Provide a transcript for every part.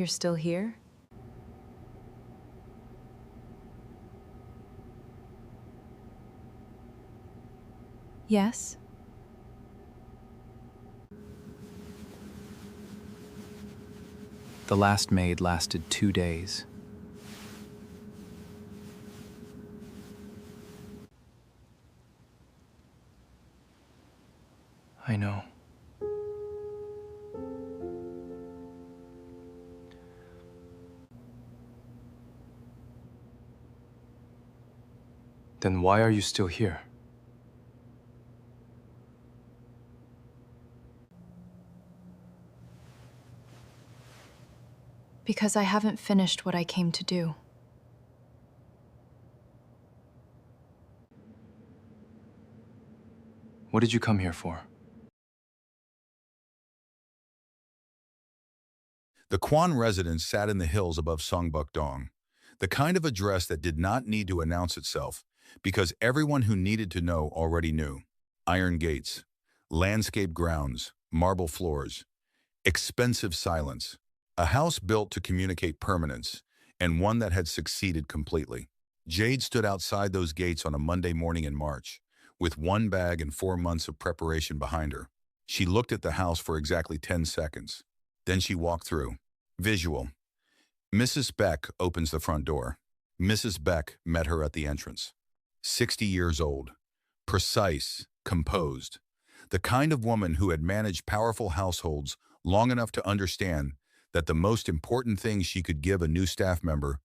You're still here? Yes? The last maid lasted 2 days. I know. Then why are you still here? Because I haven't finished what I came to do. What did you come here for? The Kwon residence sat in the hills above Songbuk-dong, the kind of address that did not need to announce itself because everyone who needed to know already knew. Iron gates, landscape grounds, marble floors, expensive silence. A house built to communicate permanence, and one that had succeeded completely. Jade stood outside those gates on a Monday morning in March, with 1 bag and 4 months of preparation behind her. She looked at the house for exactly 10 seconds. Then she walked through. Visual. Mrs. Beck opens the front door. Mrs. Beck met her at the entrance. 60 years old. Precise, composed. The kind of woman who had managed powerful households long enough to understand that the most important thing she could give a new staff member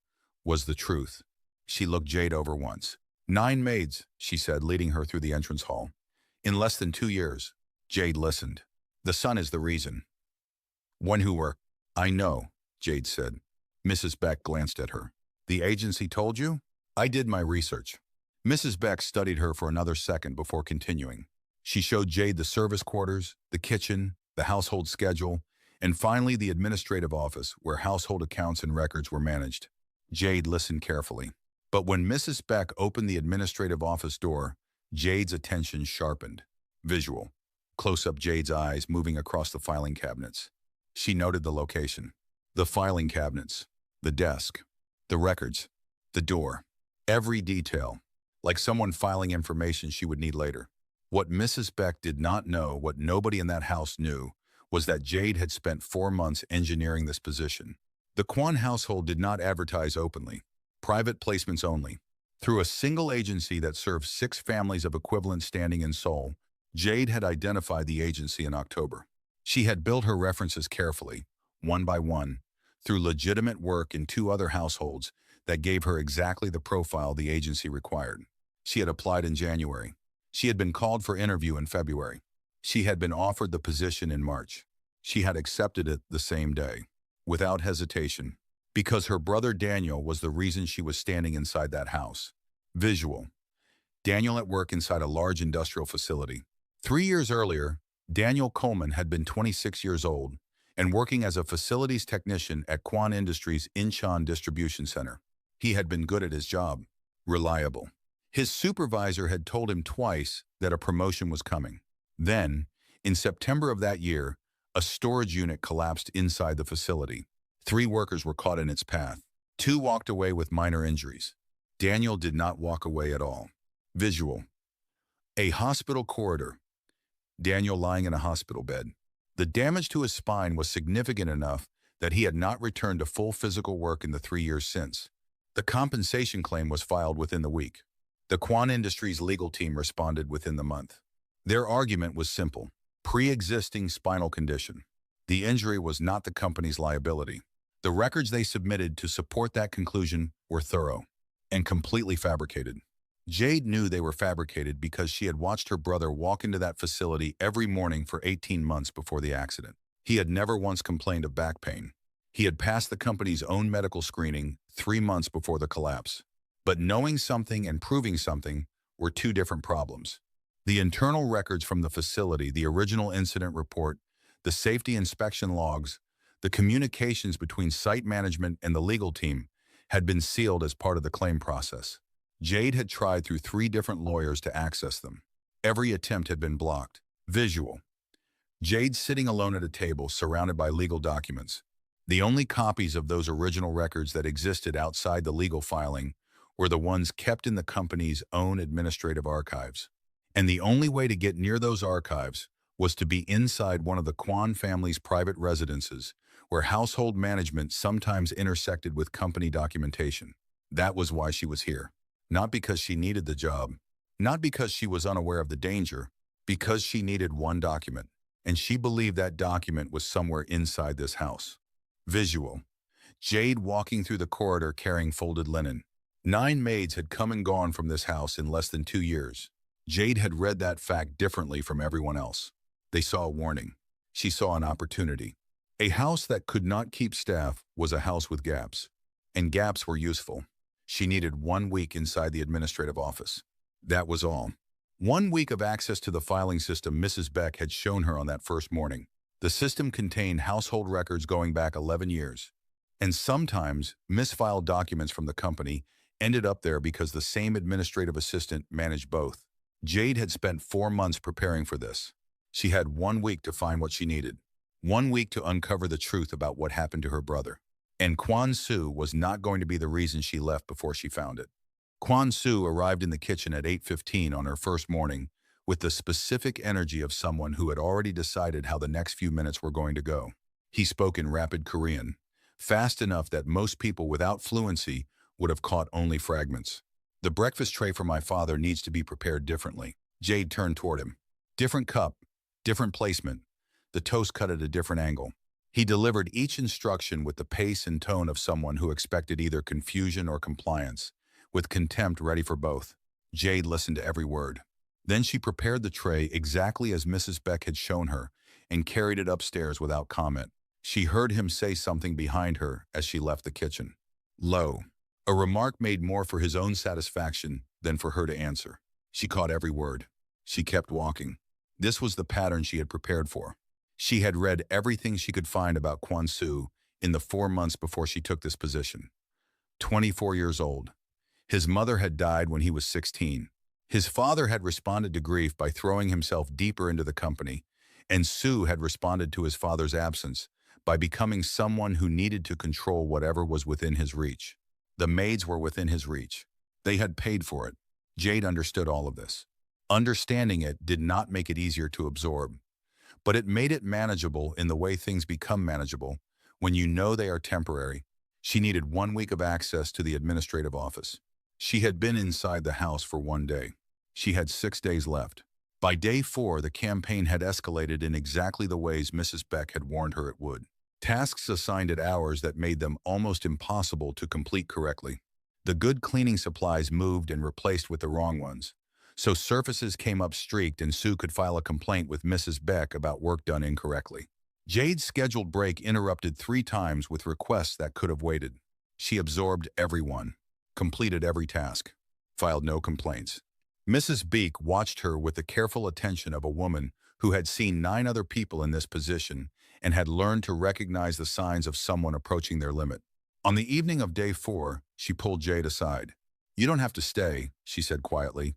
was the truth. She looked Jade over once. 9 maids, she said, leading her through the entrance hall. In less than 2 years. Jade listened. The son is the reason. One who were, I know, Jade said. Mrs. Beck glanced at her. The agency told you? I did my research. Mrs. Beck studied her for another second before continuing. She showed Jade the service quarters, the kitchen, the household schedule, and finally the administrative office where household accounts and records were managed. Jade listened carefully. But when Mrs. Beck opened the administrative office door, Jade's attention sharpened. Visual. Close-up Jade's eyes moving across the filing cabinets. She noted the location. The filing cabinets, the desk, the records, the door. Every detail, like someone filing information she would need later. What Mrs. Beck did not know, what nobody in that house knew, was that Jade had spent 4 months engineering this position. The Kwon household did not advertise openly. Private placements only. Through a single agency that served 6 families of equivalent standing in Seoul, Jade had identified the agency in October. She had built her references carefully, one by one, through legitimate work in 2 other households that gave her exactly the profile the agency required. She had applied in January. She had been called for interview in February. She had been offered the position in March. She had accepted it the same day, without hesitation, because her brother Daniel was the reason she was standing inside that house. Visual. Daniel at work inside a large industrial facility. 3 years earlier, Daniel Coleman had been 26 years old and working as a facilities technician at Kwon Industries' Incheon Distribution Center. He had been good at his job, reliable. His supervisor had told him twice that a promotion was coming. Then, in September of that year, a storage unit collapsed inside the facility. 3 workers were caught in its path. 2 walked away with minor injuries. Daniel did not walk away at all. Visual. A hospital corridor. Daniel lying in a hospital bed. The damage to his spine was significant enough that he had not returned to full physical work in the 3 years since. The compensation claim was filed within the week. The Kwon Industries legal team responded within the month. Their argument was simple. Pre-existing spinal condition. The injury was not the company's liability. The records they submitted to support that conclusion were thorough and completely fabricated. Jade knew they were fabricated because she had watched her brother walk into that facility every morning for 18 months before the accident. He had never once complained of back pain. He had passed the company's own medical screening 3 months before the collapse. But knowing something and proving something were 2 different problems. The internal records from the facility, the original incident report, the safety inspection logs, the communications between site management and the legal team had been sealed as part of the claim process. Jade had tried through 3 different lawyers to access them. Every attempt had been blocked. Visual. Jade sitting alone at a table surrounded by legal documents. The only copies of those original records that existed outside the legal filing were the ones kept in the company's own administrative archives. And the only way to get near those archives was to be inside one of the Kwon family's private residences, where household management sometimes intersected with company documentation. That was why she was here. Not because she needed the job, not because she was unaware of the danger, because she needed one document, and she believed that document was somewhere inside this house. Visual. Jade walking through the corridor carrying folded linen. 9 maids had come and gone from this house in less than 2 years. Jade had read that fact differently from everyone else. They saw a warning. She saw an opportunity. A house that could not keep staff was a house with gaps. And gaps were useful. She needed 1 week inside the administrative office. That was all. 1 week of access to the filing system Mrs. Beck had shown her on that first morning. The system contained household records going back 11 years. And sometimes, misfiled documents from the company ended up there because the same administrative assistant managed both. Jade had spent 4 months preparing for this. She had 1 week to find what she needed. 1 week to uncover the truth about what happened to her brother. And Kwon Soo was not going to be the reason she left before she found it. Kwon Soo arrived in the kitchen at 8:15 on her first morning with the specific energy of someone who had already decided how the next few minutes were going to go. He spoke in rapid Korean, fast enough that most people without fluency would have caught only fragments. The breakfast tray for my father needs to be prepared differently. Jade turned toward him. Different cup, different placement, the toast cut at a different angle. He delivered each instruction with the pace and tone of someone who expected either confusion or compliance, with contempt ready for both. Jade listened to every word. Then she prepared the tray exactly as Mrs. Beck had shown her and carried it upstairs without comment. She heard him say something behind her as she left the kitchen. Low. A remark made more for his own satisfaction than for her to answer. She caught every word. She kept walking. This was the pattern she had prepared for. She had read everything she could find about Kwon Soo in the 4 months before she took this position. 24 years old. His mother had died when he was 16. His father had responded to grief by throwing himself deeper into the company, and Soo had responded to his father's absence by becoming someone who needed to control whatever was within his reach. The maids were within his reach. They had paid for it. Jade understood all of this. Understanding it did not make it easier to absorb, but it made it manageable in the way things become manageable when you know they are temporary. She needed 1 week of access to the administrative office. She had been inside the house for 1 day. She had 6 days left. By day 4, the campaign had escalated in exactly the ways Mrs. Beck had warned her it would. Tasks assigned at hours that made them almost impossible to complete correctly. The good cleaning supplies moved and replaced with the wrong ones. So surfaces came up streaked and Sue could file a complaint with Mrs. Beck about work done incorrectly. Jade's scheduled break interrupted 3 times with requests that could have waited. She absorbed every one, completed every task, filed no complaints. Mrs. Beek watched her with the careful attention of a woman who had seen 9 other people in this position and had learned to recognize the signs of someone approaching their limit. On the evening of day 4, she pulled Jade aside. "You don't have to stay," she said quietly.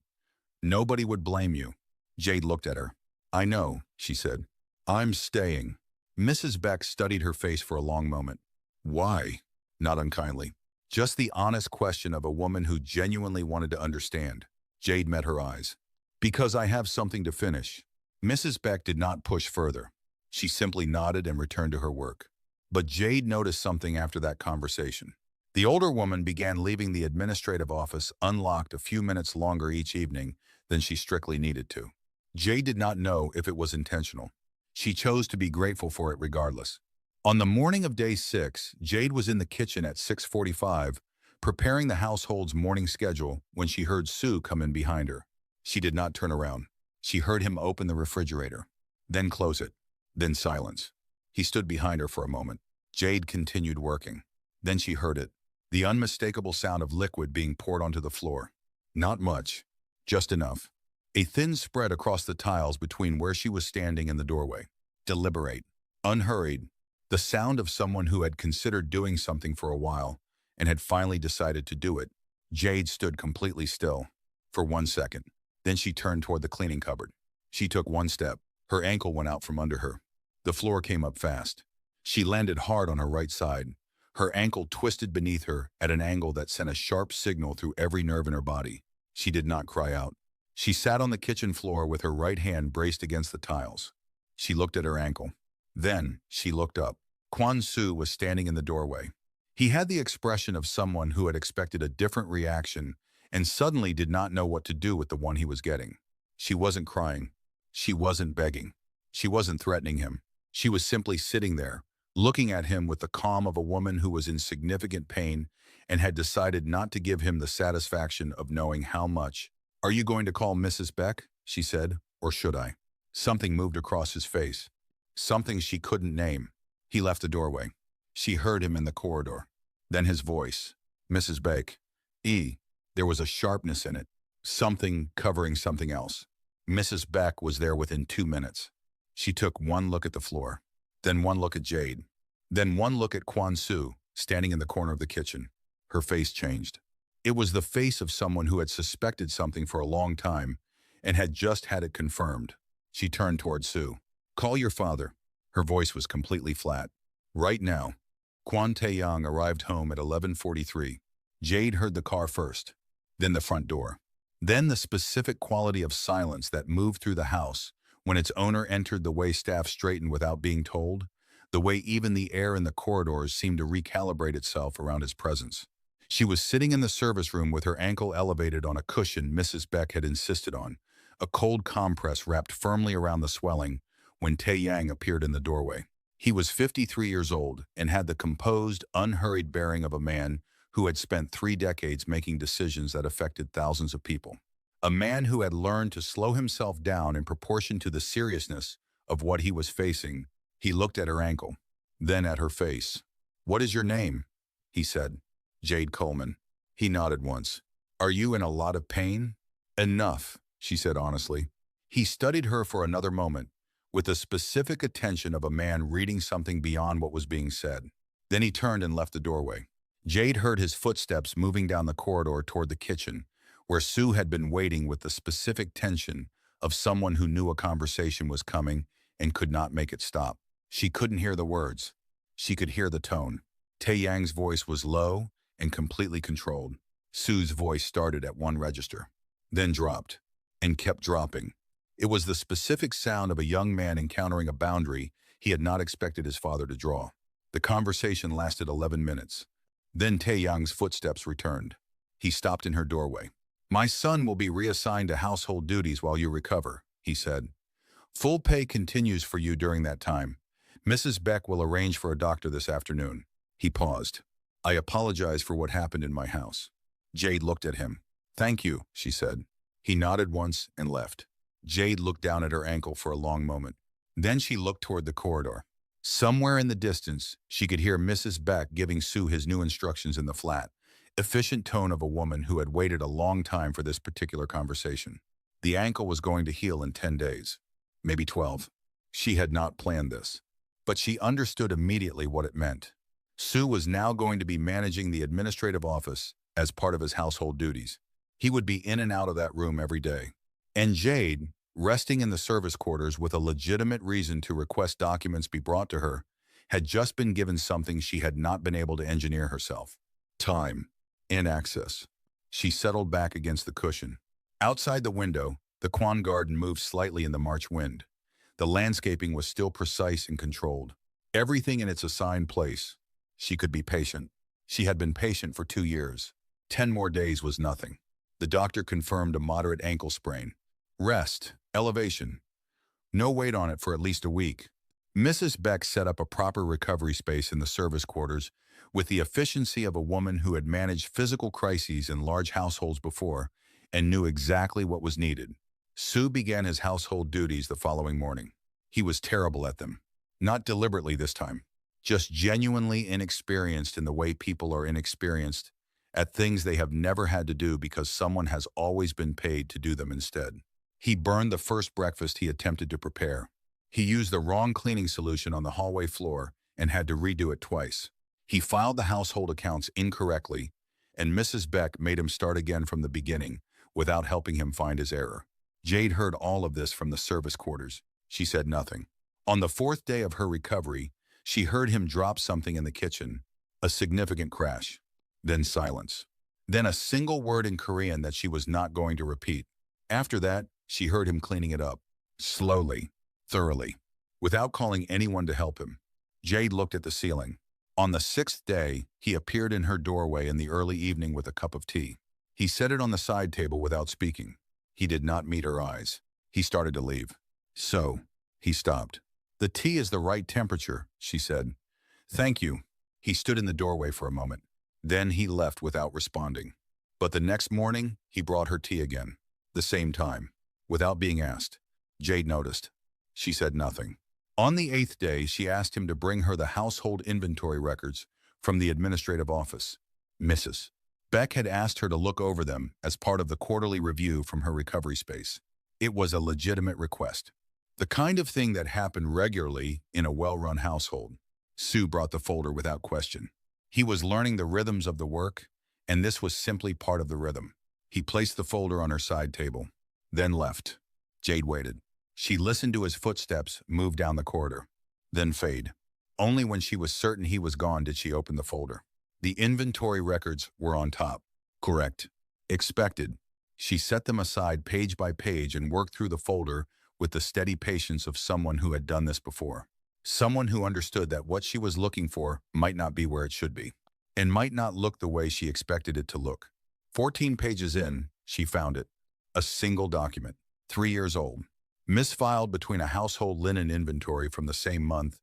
"Nobody would blame you." Jade looked at her. "I know," she said. "I'm staying." Mrs. Beck studied her face for a long moment. "Why?" Not unkindly. Just the honest question of a woman who genuinely wanted to understand. Jade met her eyes. "Because I have something to finish." Mrs. Beck did not push further. She simply nodded and returned to her work. But Jade noticed something after that conversation. The older woman began leaving the administrative office unlocked a few minutes longer each evening than she strictly needed to. Jade did not know if it was intentional. She chose to be grateful for it regardless. On the morning of day 6, Jade was in the kitchen at 6:45, preparing the household's morning schedule when she heard Sue come in behind her. She did not turn around. She heard him open the refrigerator, then close it, then silence. He stood behind her for a moment. Jade continued working. Then she heard it, the unmistakable sound of liquid being poured onto the floor. Not much, just enough. A thin spread across the tiles between where she was standing and the doorway. Deliberate, unhurried, the sound of someone who had considered doing something for a while and had finally decided to do it. Jade stood completely still for 1 second. Then she turned toward the cleaning cupboard. She took 1 step. Her ankle went out from under her. The floor came up fast. She landed hard on her right side. Her ankle twisted beneath her at an angle that sent a sharp signal through every nerve in her body. She did not cry out. She sat on the kitchen floor with her right hand braced against the tiles. She looked at her ankle. Then she looked up. Kwon Soo was standing in the doorway. He had the expression of someone who had expected a different reaction and suddenly did not know what to do with the one he was getting. She wasn't crying. She wasn't begging. She wasn't threatening him. She was simply sitting there, looking at him with the calm of a woman who was in significant pain and had decided not to give him the satisfaction of knowing how much. "Are you going to call Mrs. Beck?" she said, "or should I?" Something moved across his face. Something she couldn't name. He left the doorway. She heard him in the corridor. Then his voice. "Mrs. Beck." There was a sharpness in it. Something covering something else. Mrs. Beck was there within 2 minutes. She took one look at the floor, then one look at Jade, then one look at Kwon Soo, standing in the corner of the kitchen. Her face changed. It was the face of someone who had suspected something for a long time and had just had it confirmed. She turned toward Soo. "Call your father." Her voice was completely flat. "Right now." Kwon Tae-young arrived home at 11:43. Jade heard the car first, then the front door. Then the specific quality of silence that moved through the house when its owner entered, the way staff straightened without being told, the way even the air in the corridors seemed to recalibrate itself around his presence. She was sitting in the service room with her ankle elevated on a cushion Mrs. Beck had insisted on, a cold compress wrapped firmly around the swelling, when Tae-yang appeared in the doorway. He was 53 years old and had the composed, unhurried bearing of a man who had spent 3 decades making decisions that affected thousands of people. A man who had learned to slow himself down in proportion to the seriousness of what he was facing. He looked at her ankle, then at her face. "What is your name?" he said. "Jade Coleman." He nodded once. "Are you in a lot of pain?" "Enough," she said honestly. He studied her for another moment, with the specific attention of a man reading something beyond what was being said. Then he turned and left the doorway. Jade heard his footsteps moving down the corridor toward the kitchen, where Sue had been waiting with the specific tension of someone who knew a conversation was coming and could not make it stop. She couldn't hear the words. She could hear the tone. Tae-yang's voice was low and completely controlled. Sue's voice started at one register, then dropped, and kept dropping. It was the specific sound of a young man encountering a boundary he had not expected his father to draw. The conversation lasted 11 minutes. Then Tae-yang's footsteps returned. He stopped in her doorway. "My son will be reassigned to household duties while you recover," he said. "Full pay continues for you during that time. Mrs. Beck will arrange for a doctor this afternoon." He paused. "I apologize for what happened in my house." Jade looked at him. "Thank you," she said. He nodded once and left. Jade looked down at her ankle for a long moment. Then she looked toward the corridor. Somewhere in the distance, she could hear Mrs. Beck giving Sue his new instructions in the flat, efficient tone of a woman who had waited a long time for this particular conversation. The ankle was going to heal in 10 days, maybe 12. She had not planned this, but she understood immediately what it meant. Sue was now going to be managing the administrative office as part of his household duties. He would be in and out of that room every day. And Jade, resting in the service quarters with a legitimate reason to request documents be brought to her, had just been given something she had not been able to engineer herself. Time and access. She settled back against the cushion. Outside the window, the Kwon garden moved slightly in the March wind. The landscaping was still precise and controlled. Everything in its assigned place. She could be patient. She had been patient for 2 years. 10 more days was nothing. The doctor confirmed a moderate ankle sprain. Rest, elevation. No weight on it for at least a week. Mrs. Beck set up a proper recovery space in the service quarters with the efficiency of a woman who had managed physical crises in large households before and knew exactly what was needed. Sue began his household duties the following morning. He was terrible at them. Not deliberately this time. Just genuinely inexperienced in the way people are inexperienced at things they have never had to do because someone has always been paid to do them instead. He burned the first breakfast he attempted to prepare. He used the wrong cleaning solution on the hallway floor and had to redo it twice. He filed the household accounts incorrectly, and Mrs. Beck made him start again from the beginning without helping him find his error. Jade heard all of this from the service quarters. She said nothing. On the 4th day of her recovery, She heard him drop something in the kitchen, a significant crash, then silence. Then a single word in Korean that she was not going to repeat. After that, she heard him cleaning it up, slowly, thoroughly, without calling anyone to help him. Jade looked at the ceiling. On the 6th day, he appeared in her doorway in the early evening with a cup of tea. He set it on the side table without speaking. He did not meet her eyes. He started to leave. So, he stopped. "The tea is the right temperature," she said. "Thank you." He stood in the doorway for a moment. Then he left without responding. But the next morning, he brought her tea again. The same time. Without being asked. Jade noticed. She said nothing. On the 8th day, she asked him to bring her the household inventory records from the administrative office. Mrs. Beck had asked her to look over them as part of the quarterly review from her recovery space. It was a legitimate request. The kind of thing that happened regularly in a well-run household. Sue brought the folder without question. He was learning the rhythms of the work, and this was simply part of the rhythm. He placed the folder on her side table, then left. Jade waited. She listened to his footsteps move down the corridor, then fade. Only when she was certain he was gone did she open the folder. The inventory records were on top. Correct. Expected. She set them aside page by page and worked through the folder with the steady patience of someone who had done this before. Someone who understood that what she was looking for might not be where it should be, and might not look the way she expected it to look. 14 pages in, she found it. A single document, 3 years old, misfiled between a household linen inventory from the same month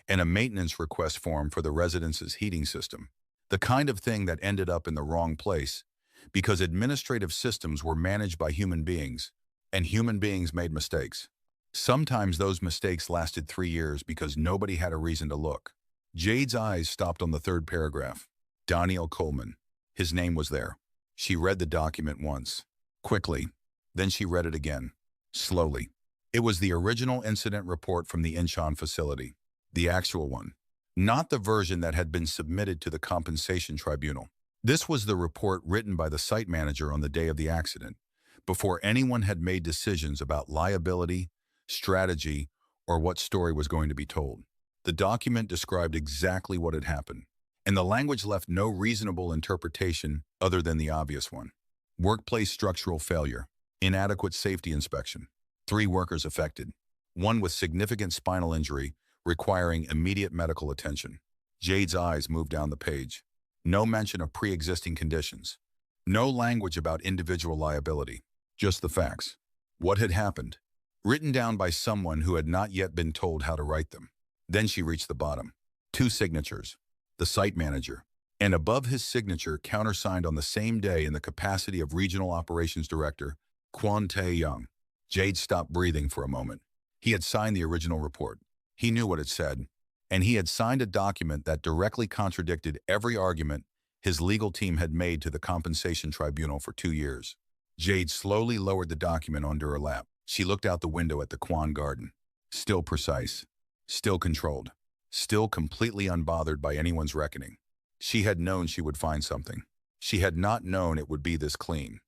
and a maintenance request form for the residence's heating system. The kind of thing that ended up in the wrong place because administrative systems were managed by human beings, and human beings made mistakes. Sometimes those mistakes lasted 3 years because nobody had a reason to look. Jade's eyes stopped on the 3rd paragraph. Jade Coleman. His name was there. She read the document once, quickly. Then she read it again, slowly. It was the original incident report from the Incheon facility, the actual one, not the version that had been submitted to the compensation tribunal. This was the report written by the site manager on the day of the accident, before anyone had made decisions about liability, strategy, or what story was going to be told. The document described exactly what had happened, and the language left no reasonable interpretation other than the obvious one. Workplace structural failure, inadequate safety inspection, 3 workers affected, 1 with significant spinal injury requiring immediate medical attention. Jade's eyes moved down the page. No mention of pre-existing conditions. No language about individual liability. Just the facts. What had happened? Written down by someone who had not yet been told how to write them. Then she reached the bottom. 2 signatures. The site manager. And above his signature, countersigned on the same day in the capacity of Regional Operations Director, Kwon Tae-young. Jade stopped breathing for a moment. He had signed the original report. He knew what it said. And he had signed a document that directly contradicted every argument his legal team had made to the compensation tribunal for 2 years. Jade slowly lowered the document onto her lap. She looked out the window at the Kwon garden. Still precise. Still controlled. Still completely unbothered by anyone's reckoning. She had known she would find something. She had not known it would be this clean.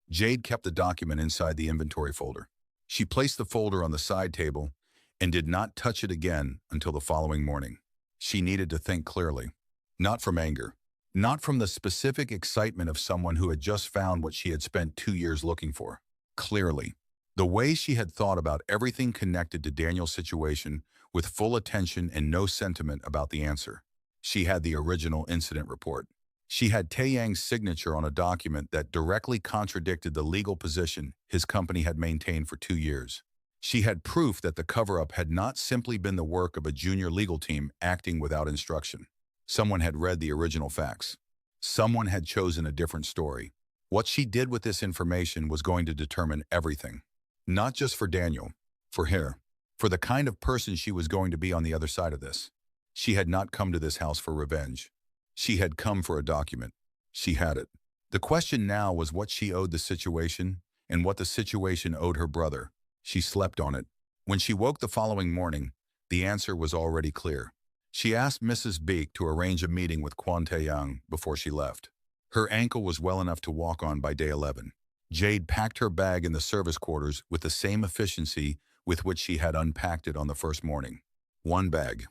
Jade kept the document inside the inventory folder. She placed the folder on the side table and did not touch it again until the following morning. She needed to think clearly. Not from anger. Not from the specific excitement of someone who had just found what she had spent 2 years looking for. Clearly. The way she had thought about everything connected to Daniel's situation with full attention and no sentiment about the answer. She had the original incident report. She had Tae-yang's signature on a document that directly contradicted the legal position his company had maintained for 2 years. She had proof that the cover-up had not simply been the work of a junior legal team acting without instruction. Someone had read the original facts. Someone had chosen a different story. What she did with this information was going to determine everything. Not just for Daniel, for her, for the kind of person she was going to be on the other side of this. She had not come to this house for revenge. She had come for a document. She had it. The question now was what she owed the situation and what the situation owed her brother. She slept on it. When she woke the following morning, the answer was already clear. She asked Mrs. Beek to arrange a meeting with Kwon Tae-young before she left. Her ankle was well enough to walk on by day 11. Jade packed her bag in the service quarters with the same efficiency with which she had unpacked it on the first morning. 1 bag.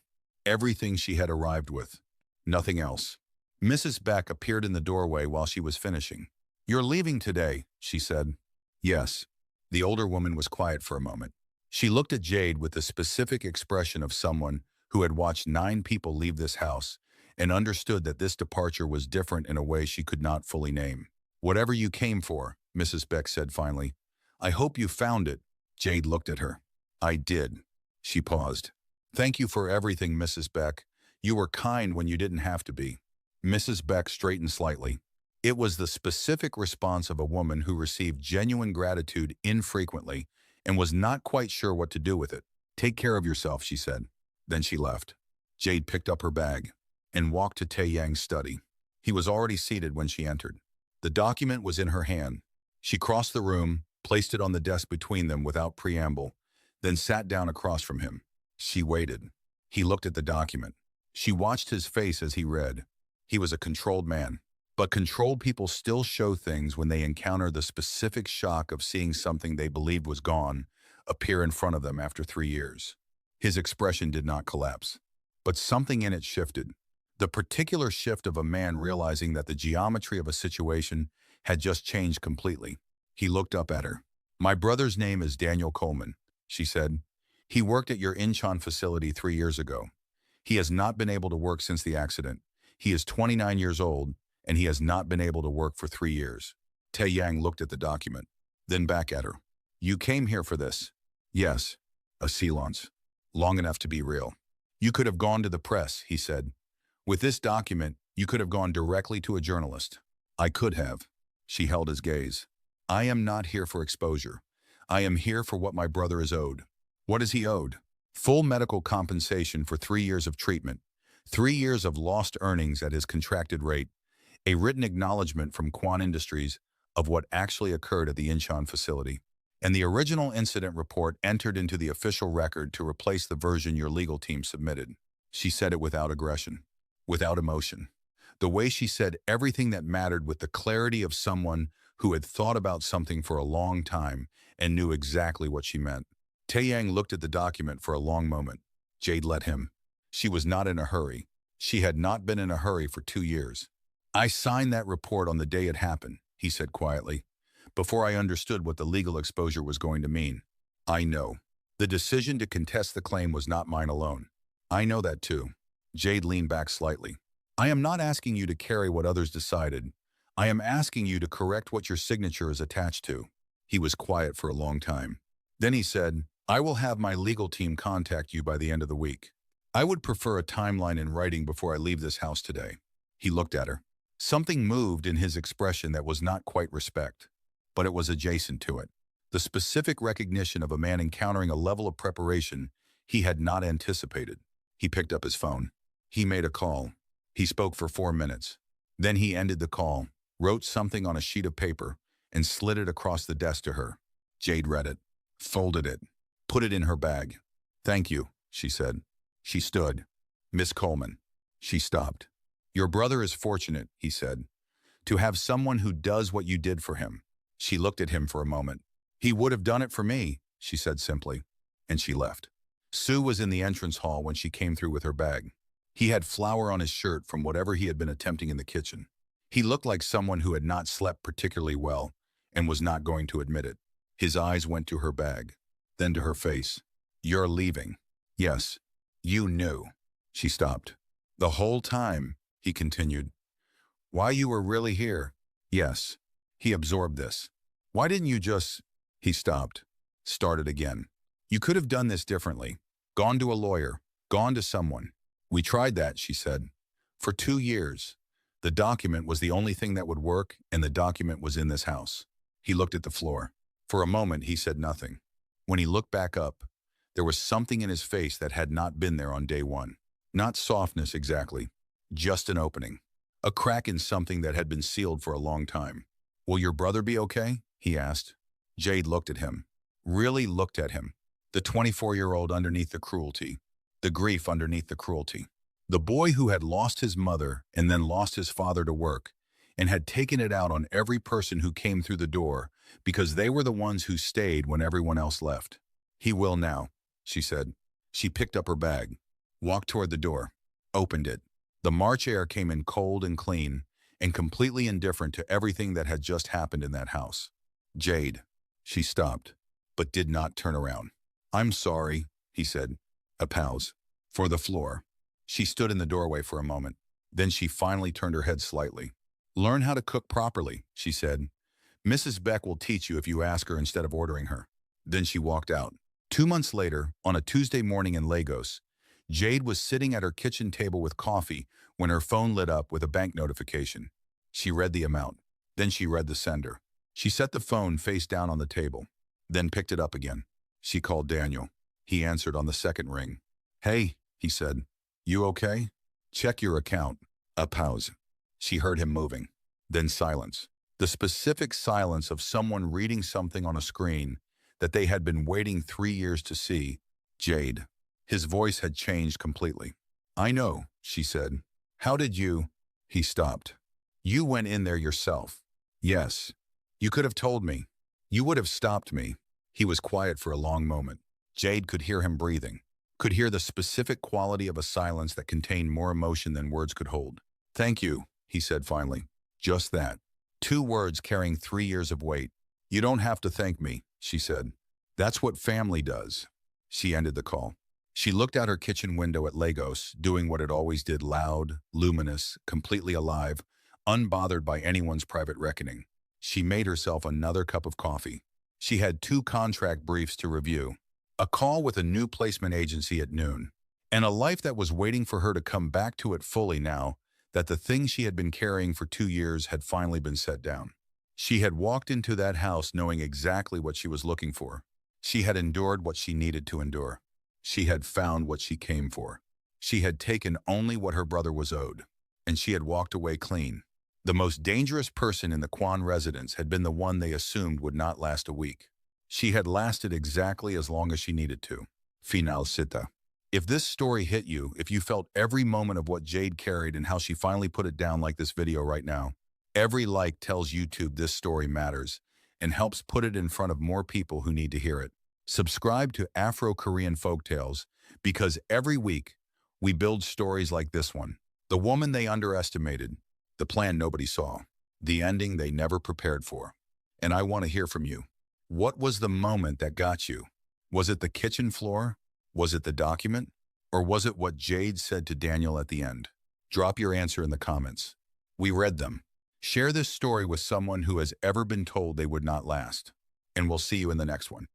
Everything she had arrived with. Nothing else. Mrs. Beck appeared in the doorway while she was finishing. "You're leaving today," she said. "Yes." The older woman was quiet for a moment. She looked at Jade with the specific expression of someone who had watched 9 people leave this house and understood that this departure was different in a way she could not fully name. "Whatever you came for," Mrs. Beck said finally. "I hope you found it." Jade looked at her. "I did." She paused. "Thank you for everything, Mrs. Beck. You were kind when you didn't have to be." Mrs. Beck straightened slightly. It was the specific response of a woman who received genuine gratitude infrequently and was not quite sure what to do with it. "Take care of yourself," she said. Then she left. Jade picked up her bag and walked to Tae-Yang's study. He was already seated when she entered. The document was in her hand. She crossed the room, placed it on the desk between them without preamble, then sat down across from him. She waited. He looked at the document. She watched his face as he read. He was a controlled man. But controlled people still show things when they encounter the specific shock of seeing something they believed was gone appear in front of them after 3 years. His expression did not collapse, but something in it shifted. The particular shift of a man realizing that the geometry of a situation had just changed completely. He looked up at her. "My brother's name is Daniel Coleman," she said. "He worked at your Incheon facility 3 years ago. He has not been able to work since the accident. He is 29 years old, and he has not been able to work for 3 years. Tae-Yang looked at the document, then back at her. "You came here for this?" "Yes, a silence. Long enough to be real." "You could have gone to the press," he said. "With this document, you could have gone directly to a journalist." "I could have." She held his gaze. "I am not here for exposure. I am here for what my brother is owed." "What is he owed?" "Full medical compensation for 3 years of treatment, 3 years of lost earnings at his contracted rate, a written acknowledgement from Kwon Industries of what actually occurred at the Incheon facility, and the original incident report entered into the official record to replace the version your legal team submitted." She said it without aggression, without emotion. The way she said everything that mattered with the clarity of someone who had thought about something for a long time and knew exactly what she meant. Tae-Yang looked at the document for a long moment. Jade let him. She was not in a hurry. She had not been in a hurry for 2 years. "I signed that report on the day it happened," he said quietly, "before I understood what the legal exposure was going to mean. I know. The decision to contest the claim was not mine alone. I know that too." Jade leaned back slightly. "I am not asking you to carry what others decided. I am asking you to correct what your signature is attached to." He was quiet for a long time. Then he said, "I will have my legal team contact you by the end of the week. I would prefer a timeline in writing before I leave this house today." He looked at her. Something moved in his expression that was not quite respect, but it was adjacent to it. The specific recognition of a man encountering a level of preparation he had not anticipated. He picked up his phone. He made a call. He spoke for 4 minutes. Then he ended the call, wrote something on a sheet of paper, and slid it across the desk to her. Jade read it, folded it, put it in her bag. "Thank you," she said. She stood. "Miss Coleman." She stopped. "Your brother is fortunate," he said, "to have someone who does what you did for him." She looked at him for a moment. "He would have done it for me," she said simply, and she left. Sue was in the entrance hall when she came through with her bag. He had flour on his shirt from whatever he had been attempting in the kitchen. He looked like someone who had not slept particularly well and was not going to admit it. His eyes went to her bag, then to her face. "You're leaving." "Yes." "You knew." She stopped. "The whole time," he continued. "Why you were really here?" "Yes." He absorbed this. "Why didn't you just—" He stopped, started again. "You could have done this differently. Gone to a lawyer, gone to someone." "We tried that," she said. "For 2 years. The document was the only thing that would work, and the document was in this house." He looked at the floor. For a moment, he said nothing. When he looked back up, there was something in his face that had not been there on day 1. Not softness exactly, just an opening. A crack in something that had been sealed for a long time. "Will your brother be okay?" he asked. Jade looked at him. Really looked at him. The 24-year-old underneath the cruelty. The grief underneath the cruelty. The boy who had lost his mother and then lost his father to work, and had taken it out on every person who came through the door because they were the ones who stayed when everyone else left. "He will now," she said. She picked up her bag. walked toward the door, opened it. The March air came in cold and clean and completely indifferent to everything that had just happened in that house. Jade. She stopped, but did not turn around. I'm sorry, he said. A pause. For the floor. She stood in the doorway for a moment. Then she finally turned her head slightly. Learn how to cook properly, she said. Mrs. Beck will teach you if you ask her instead of ordering her. Then she walked out. 2 months later, on a Tuesday morning in Lagos, Jade was sitting at her kitchen table with coffee when her phone lit up with a bank notification. She read the amount. Then she read the sender. She set the phone face down on the table, then picked it up again. She called Daniel. He answered on the second ring. Hey, he said. You okay? Check your account. A pause. She heard him moving. Then silence. The specific silence of someone reading something on a screen that they had been waiting 3 years to see. Jade. His voice had changed completely. I know, she said. How did you? He stopped. You went in there yourself. Yes. You could have told me. You would have stopped me. He was quiet for a long moment. Jade could hear him breathing, could hear the specific quality of a silence that contained more emotion than words could hold. Thank you, he said finally. Just that. 2 words carrying 3 years of weight. You don't have to thank me, she said. That's what family does. She ended the call. She looked out her kitchen window at Lagos, doing what it always did, loud, luminous, completely alive, unbothered by anyone's private reckoning. She made herself another cup of coffee. She had 2 contract briefs to review, a call with a new placement agency at noon, and a life that was waiting for her to come back to it fully now that the thing she had been carrying for 2 years had finally been set down. She had walked into that house knowing exactly what she was looking for. She had endured what she needed to endure. She had found what she came for. She had taken only what her brother was owed, and she had walked away clean. The most dangerous person in the Kwon residence had been the one they assumed would not last a week. She had lasted exactly as long as she needed to. Final cita. If this story hit you, if you felt every moment of what Jade carried and how she finally put it down like this video right now, every like tells YouTube this story matters and helps put it in front of more people who need to hear it. Subscribe to Afro Korean Folktales because every week we build stories like this one. The woman they underestimated, the plan nobody saw, the ending they never prepared for. And I want to hear from you. What was the moment that got you? Was it the kitchen floor? Was it the document? Or was it what Jade said to Daniel at the end? Drop your answer in the comments. We read them. Share this story with someone who has ever been told they would not last. And we'll see you in the next one.